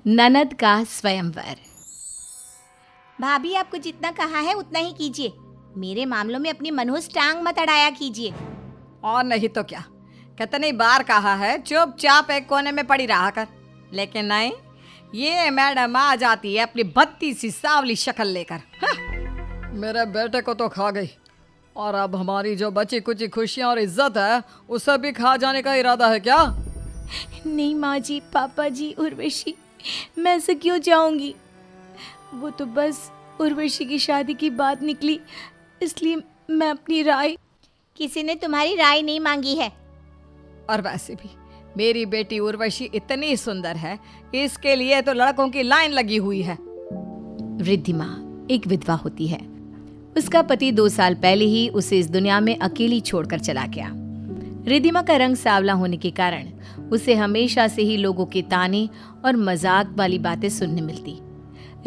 ननद का स्वयंवर। भाभी, आपको जितना कहा है उतना ही कीजिए। मेरे मामलों में अपनी मनहूस टांग मत अड़ाया कीजिए। और नहीं तो क्या, कितनी बार कहा है चुपचाप एक कोने में पड़ी रहा कर, लेकिन नहीं, ये मैडम आ जाती है अपनी भत्ती सी सांवली शक्ल लेकर। मेरे बेटे को तो खा गई, और अब हमारी जो बची कुची खुशियां और इज्जत है उसे भी खा जाने का इरादा है क्या? नहीं माँ जी, पापा जी, उर्वशी, मैं ऐसे क्यों जाऊंगी? वो तो बस उर्वशी की शादी की बात निकली, इसलिए मैं अपनी राय। किसी ने तुम्हारी राय नहीं मांगी है। और वैसे भी मेरी बेटी उर्वशी इतनी सुंदर है, इसके लिए तो लड़कों की लाइन लगी हुई है। रिद्धिमा एक विधवा होती है। उसका पति 2 साल पहले ही उसे इस दुनिया में अकेली छोड़कर चला गया। रिद्धिमा का रंग सांवला होने के कारण उसे हमेशा से ही लोगों के ताने और मजाक वाली बातें सुनने मिलती।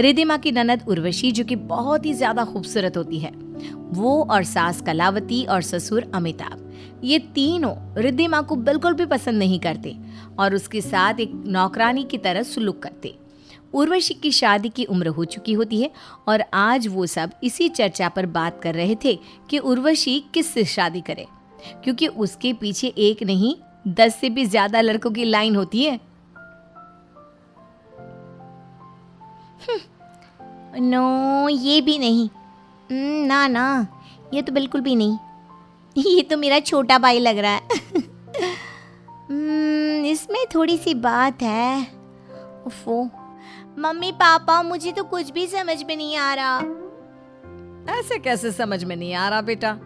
रिद्धिमा की ननद उर्वशी, जो कि बहुत ही ज्यादा खूबसूरत होती है, वो और सास कलावती और ससुर अमिताभ, ये तीनों रिद्धिमा को बिल्कुल भी पसंद नहीं करते और उसके साथ एक नौकरानी की तरह सुलूक करते। उर्वशी की शादी की उम्र हो चुकी होती है और आज वो सब इसी चर्चा पर बात कर रहे थे कि उर्वशी किससे शादी करे, क्योंकि उसके पीछे एक नहीं 10 से भी ज्यादा लड़कों की लाइन होती है। नो, ये भी नहीं। ना ना, ये तो बिल्कुल भी नहीं। ये तो मेरा छोटा भाई लग रहा है। इसमें थोड़ी सी बात है। उफ़ो, मम्मी पापा, मुझे तो कुछ भी समझ में नहीं आ रहा। ऐसे कैसे समझ में नहीं आ रहा बेटा?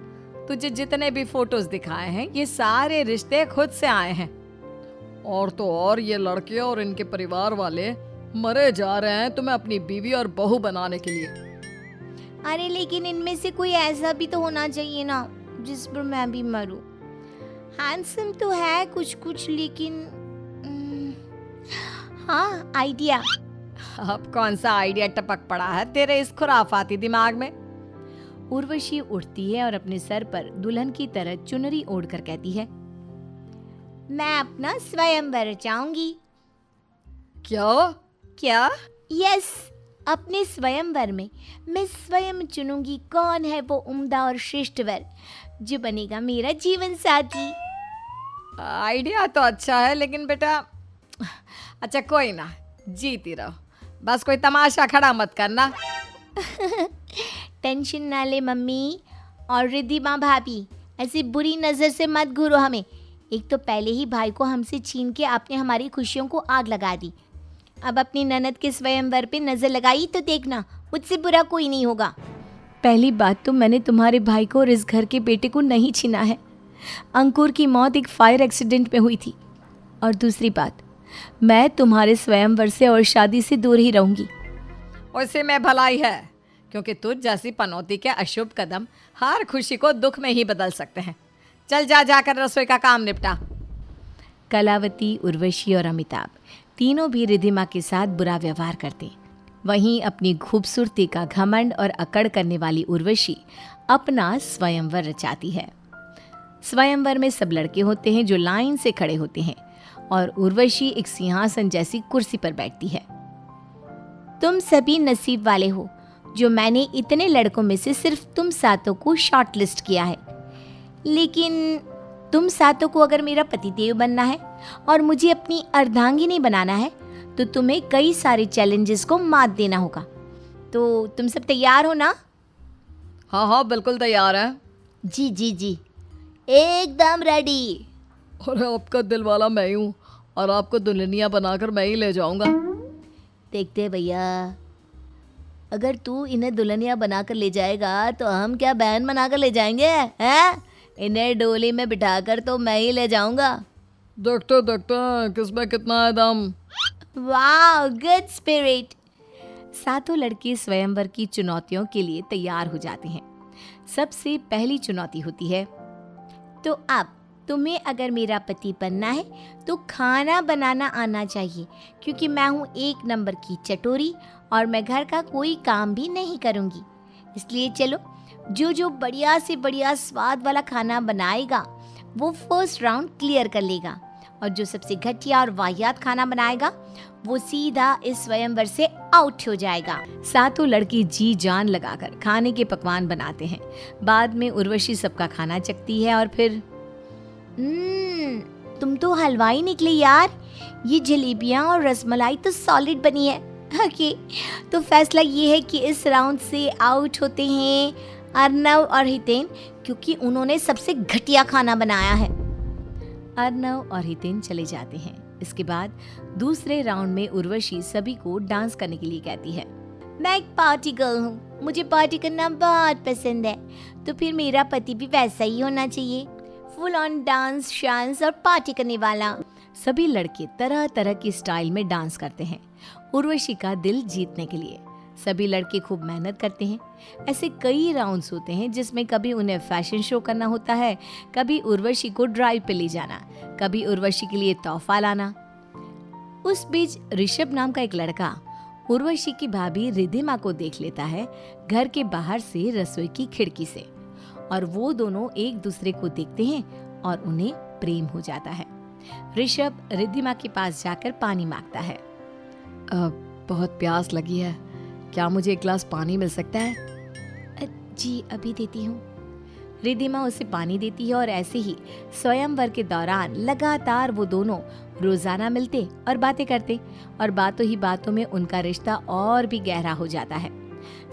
तुझे जितने भी फोटोज दिखाए हैं ये सारे रिश्ते खुद से आए हैं, और तो और ये लड़के और इनके परिवार वाले मरे जा रहे हैं तुम्हें अपनी बीवी और बहू बनाने के लिए। अरे लेकिन इनमें से कोई ऐसा भी तो होना चाहिए ना जिस पर मैं भी मरूं। हैंडसम तो है कुछ कुछ, लेकिन हाँ, आइडिया। अब कौन सा आइडिया टपक पड़ा है तेरे इस खुराफाती दिमाग में? उर्वशी उठती है और अपने सर पर दुल्हन की तरह चुनरी ओढ़कर कहती है, मैं अपना स्वयंवर चाहूंगी। क्या? यस, अपने स्वयंवर में मैं स्वयं चुनूंगी कौन है वो उम्दा और श्रेष्ठ वर जो बनेगा मेरा जीवन साथी। आइडिया तो अच्छा है, लेकिन बेटा, अच्छा कोई ना, जीती रहो, बस कोई तमाशा खड़ा मत करना। टेंशन ना ले मम्मी और रिद्धिमा भाभी, ऐसी बुरी नज़र से मत घूरो हमें। एक तो पहले ही भाई को हमसे छीन के आपने हमारी खुशियों को आग लगा दी, अब अपनी ननद के स्वयंवर पे नज़र लगाई तो देखना, मुझसे बुरा कोई नहीं होगा। पहली बात तो मैंने तुम्हारे भाई को और इस घर के बेटे को नहीं छीना है। अंकुर की मौत एक फायर एक्सीडेंट में हुई थी। और दूसरी बात, मैं तुम्हारे स्वयंवर से और शादी से दूर ही रहूंगी। उसी में भलाई है, क्योंकि तुझ जैसी पनौती के अशुभ कदम हर खुशी को दुख में ही बदल सकते हैं। चल जाकर रसोई का काम निपटा। कलावती, उर्वशी और अमिताभ तीनों भी रिद्धिमा के साथ बुरा व्यवहार करते। वहीं अपनी खूबसूरती का घमंड और अकड़ करने वाली उर्वशी अपना स्वयंवर रचाती है। स्वयंवर में सब लड़के होते हैं जो लाइन से खड़े होते हैं और उर्वशी एक सिंहासन जैसी कुर्सी पर बैठती है। तुम सभी नसीब वाले हो जो मैंने इतने लड़कों में से सिर्फ तुम सातों को शॉर्ट लिस्ट किया है। लेकिन तुम सातों को अगर मेरा पतिदेव बनना है और मुझे अपनी अर्धांगिनी बनाना है तो तुम्हें कई सारे चैलेंजेस को मात देना होगा। तो तुम सब तैयार हो ना? हाँ, बिल्कुल तैयार है। जी, एकदम रेडी। और आपका दिल वाला मैं ही हूँ, और आपको दुल्हनिया बनाकर मैं ही ले जाऊंगा। देखते भैया, अगर तू इन्हें दुल्हनिया बनाकर ले जाएगा तो हम क्या बहन बनाकर ले जाएंगे हैं? इन्हें डोली में बिठाकर तो मैं ही ले जाऊंगा। देखते किसमें कितना है दम। वाह, गुड स्पिरिट। सातों लड़के स्वयंवर की चुनौतियों के लिए तैयार हो जाते हैं। सबसे पहली चुनौती होती है, तो अब तुम्हें अगर मेरा पति बनना है तो खाना बनाना आना चाहिए, क्योंकि मैं हूँ 1 नंबर की चटोरी और मैं घर का कोई काम भी नहीं करूँगी। इसलिए चलो, जो बढ़िया से बढ़िया स्वाद वाला खाना बनाएगा वो फर्स्ट राउंड क्लियर कर लेगा और जो सबसे घटिया और वाहियात खाना बनाएगा वो सीधा इस स्वयंवर से आउट हो जाएगा। सातों लड़की जी जान लगाकर खाने के पकवान बनाते हैं। बाद में उर्वशी सबका खाना चखती है और फिर तुम तो हलवाई निकले यार। ये जलेबियां और रसमलाई तो सॉलिड बनी है। ओके, तो फैसला ये है कि इस राउंड से आउट होते हैं अर्नव और हितेन, क्योंकि उन्होंने सबसे घटिया खाना बनाया है। अर्नव और हितेन चले जाते हैं। इसके बाद दूसरे राउंड में उर्वशी सभी को डांस करने के लिए कहती है। मैं एक पार्टी गर्ल हूँ, मुझे पार्टी करना बहुत पसंद है, तो फिर मेरा पति भी वैसा ही होना चाहिए, फुल ऑन डांस शांस और पार्टी करने वाला। सभी लड़के तरह तरह की स्टाइल में डांस करते हैं उर्वशी का दिल जीतने के लिए। सभी लड़के खूब मेहनत करते हैं। ऐसे कई राउंड्स होते हैं जिसमें कभी उन्हें फैशन शो करना होता है, कभी उर्वशी को ड्राइव पे ले जाना, कभी उर्वशी के लिए तोहफा लाना। उस बीच ऋषभ नाम का एक लड़का उर्वशी की भाभी रिधिमा को देख लेता है घर के बाहर से रसोई की खिड़की से, और वो दोनों एक दूसरे को देखते हैं और उन्हें प्रेम हो जाता है। ऋषभ रिधिमा के पास जाकर पानी मांगता है। बहुत प्यास लगी है, क्या मुझे एक गिलास पानी मिल सकता है? जी अभी देती हूँ। रिधिमा उसे पानी देती है और ऐसे ही स्वयंवर के दौरान लगातार वो दोनों रोजाना मिलते और बातें करते, और बातों ही बातों में उनका रिश्ता और भी गहरा हो जाता है।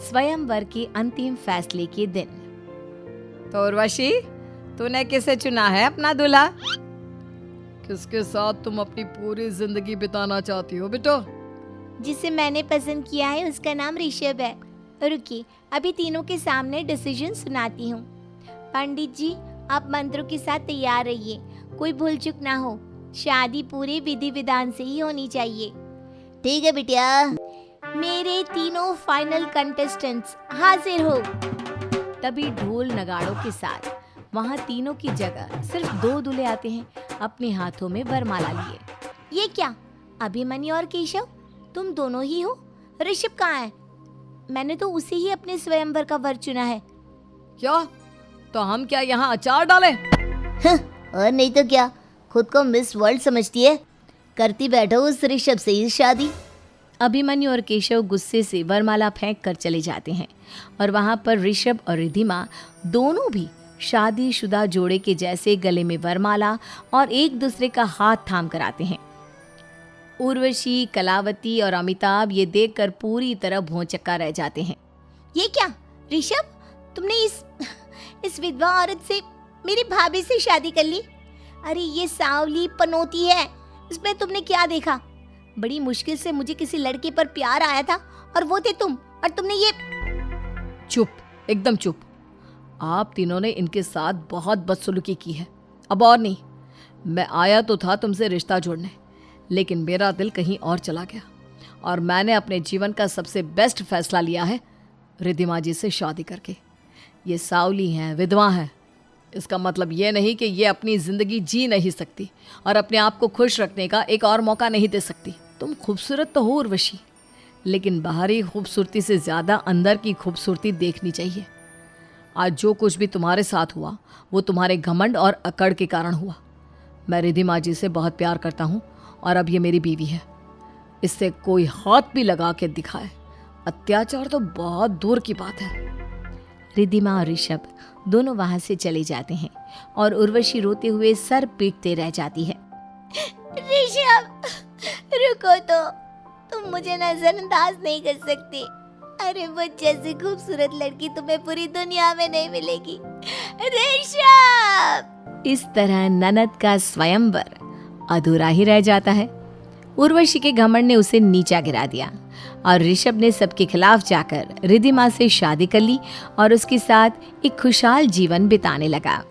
स्वयंवर के अंतिम फैसले के दिन। तो उर्वशी, तूने किसे चुना है अपना दूल्हा? किसके साथ तुम अपनी पूरी जिंदगी बिताना चाहती हो बेटा? जिसे मैंने पसंद किया है उसका नाम ऋषभ है। रुकिए, अभी तीनों के सामने डिसीजन सुनाती हूँ। पंडित जी, आप मंत्रों के साथ तैयार रहिए, कोई भूल चूक ना हो, शादी पूरे विधि विधान से ही होनी चाहिए। ठीक है बिटिया। मेरे तीनों फाइनल कंटेस्टेंट्स हाजिर हो। तभी ढोल नगाड़ों के साथ वहाँ तीनों की जगह सिर्फ 2 दूल्हे आते हैं, अपने हाथों में वरमाला लिए। ये क्या, अभिमन्यु और केशव, तुम दोनों ही हो? ऋषभ कहाँ है? मैंने तो उसे ही अपने स्वयंवर का वर चुना है। क्या? तो हम क्या यहाँ अचार डालें? और नहीं तो क्या, खुद को मिस वर्ल्ड समझती है, करती बैठो उस ऋषभ से ही शादी। अभिमन्यु और केशव गुस्से से वरमाला फेंक कर चले जाते हैं, और वहाँ पर ऋषभ और रिधिमा दोनों भी शादीशुदा जोड़े के जैसे गले में वरमाला और एक दूसरे का हाथ थाम कर आते हैं। उर्वशी, कलावती और अमिताभ ये देखकर पूरी तरह भौंचक्का रह जाते हैं। ये क्या ऋषभ, तुमने इस विधवा औरत से, मेरी भाभी से शादी कर ली? अरे ये सांवली पनौती है, इसमें तुमने क्या देखा? बड़ी मुश्किल से मुझे किसी लड़के पर प्यार आया था और वो थे तुम, और तुमने ये। चुप, एकदम चुप। आप तीनों ने इनके साथ बहुत बदसलूकी की है। अब और नहीं। मैं आया तो था तुमसे रिश्ता जोड़ने, लेकिन मेरा दिल कहीं और चला गया, और मैंने अपने जीवन का सबसे बेस्ट फैसला लिया है रिधिमा जी से शादी करके। ये सावली हैं, विधवा हैं, इसका मतलब ये नहीं कि ये अपनी ज़िंदगी जी नहीं सकती और अपने आप को खुश रखने का एक और मौका नहीं दे सकती। तुम खूबसूरत तो हो उर्वशी, लेकिन बाहरी खूबसूरती से ज़्यादा अंदर की खूबसूरती देखनी चाहिए। आज जो कुछ भी तुम्हारे साथ हुआ वो तुम्हारे घमंड और अकड़ के कारण हुआ। मैं रिधिमा जी से बहुत प्यार करता हूँ, और अब ये मेरी बीवी है। इससे कोई हाथ भी लगा के दिखाए, अत्याचार तो बहुत दूर की बात है। रिधिमा और ऋषभ दोनों वहां से चले जाते हैं, और उर्वशी रोते हुए सर पीटते रह जाती है। ऋषभ रुको, तो तुम मुझे नजरअंदाज नहीं कर सकते। अरे वो जैसी खूबसूरत लड़की तुम्हें पूरी दुनिया में नहीं मिलेगी ऋषभ। इस तरह ननद का स्वयंवर अधूरा ही रह जाता है। उर्वशी के घमंड ने उसे नीचा गिरा दिया, और ऋषभ ने सबके खिलाफ जाकर रिधिमा से शादी कर ली और उसके साथ एक खुशहाल जीवन बिताने लगा।